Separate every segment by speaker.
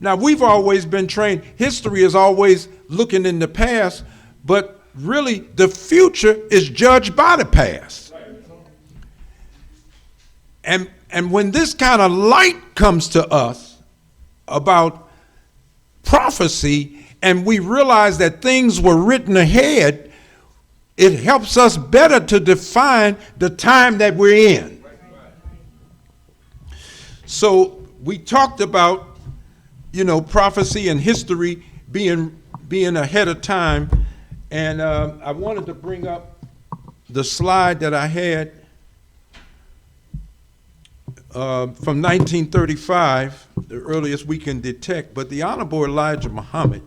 Speaker 1: Now, we've always been trained. History is always looking in the past, but really the future is judged by the past. And when this kind of light comes to us about prophecy, and we realize that things were written ahead, it helps us better to define the time that we're in. So we talked about, prophecy and history being ahead of time. And I wanted to bring up the slide that I had from 1935, the earliest we can detect. But the Honorable Elijah Muhammad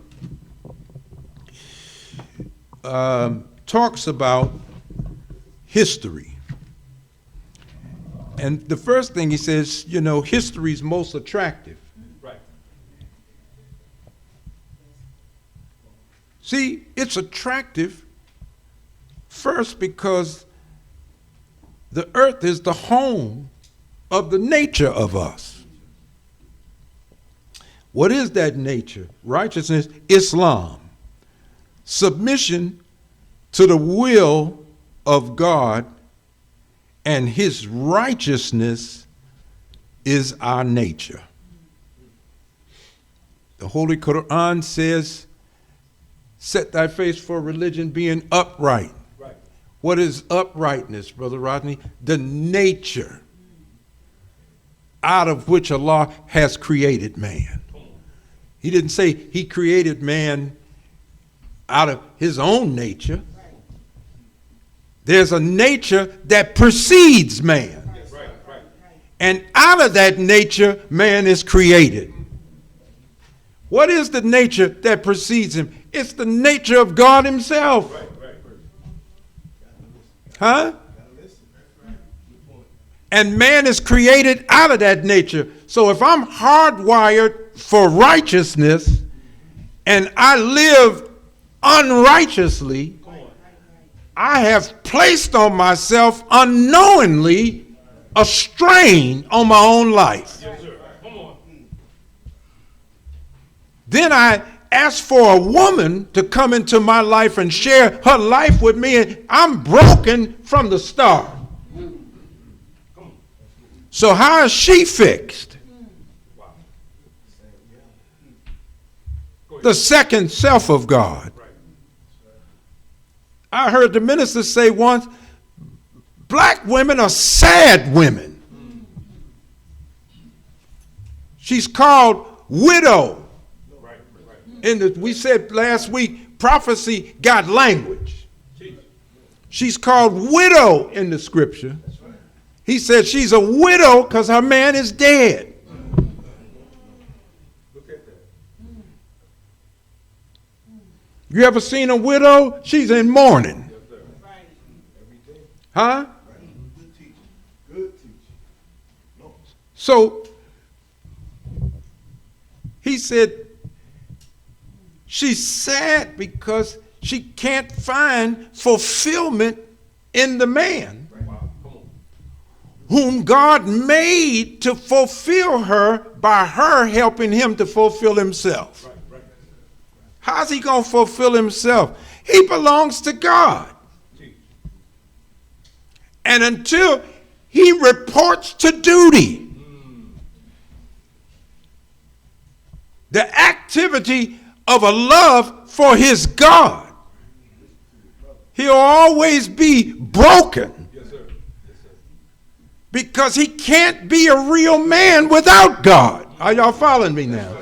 Speaker 1: talks about history. And the first thing he says, history is most attractive.
Speaker 2: Right.
Speaker 1: See, it's attractive first because the earth is the home of the nature of us. What is that nature? Righteousness, Islam. Submission to the will of God, and his righteousness is our nature. The Holy Quran says, set thy face for religion being upright.
Speaker 2: Right.
Speaker 1: What is uprightness, Brother Rodney? The nature out of which Allah has created man. He didn't say he created man out of his own nature. There's a nature that precedes man.
Speaker 2: Yes, right.
Speaker 1: And out of that nature, man is created. What is the nature that precedes him? It's the nature of God himself.
Speaker 2: Right.
Speaker 1: Huh? And man is created out of that nature. So if I'm hardwired for righteousness and I live unrighteously, I have placed on myself unknowingly a strain on my own life.
Speaker 2: Yes, sir. Come on.
Speaker 1: Then I ask for a woman to come into my life and share her life with me, and I'm broken from the start. So how is she fixed? The second self of God. I heard the minister say once, black women are sad women. She's called widow. We said last week, prophecy got language. She's called widow in the scripture. He said she's a widow because her man is dead.
Speaker 2: Look at that.
Speaker 1: You ever seen a widow? She's in mourning.
Speaker 2: Yes, sir.
Speaker 1: Huh?
Speaker 3: Good teaching. No.
Speaker 1: So he said she's sad because she can't find fulfillment in the man whom God made to fulfill her by her helping him to fulfill himself.
Speaker 2: Right.
Speaker 1: How's he going to fulfill himself? He belongs to God. And until he reports to duty, the activity of a love for his God, he'll always be broken.
Speaker 2: Yes, sir.
Speaker 1: Because he can't be a real man without God. Are y'all following me now?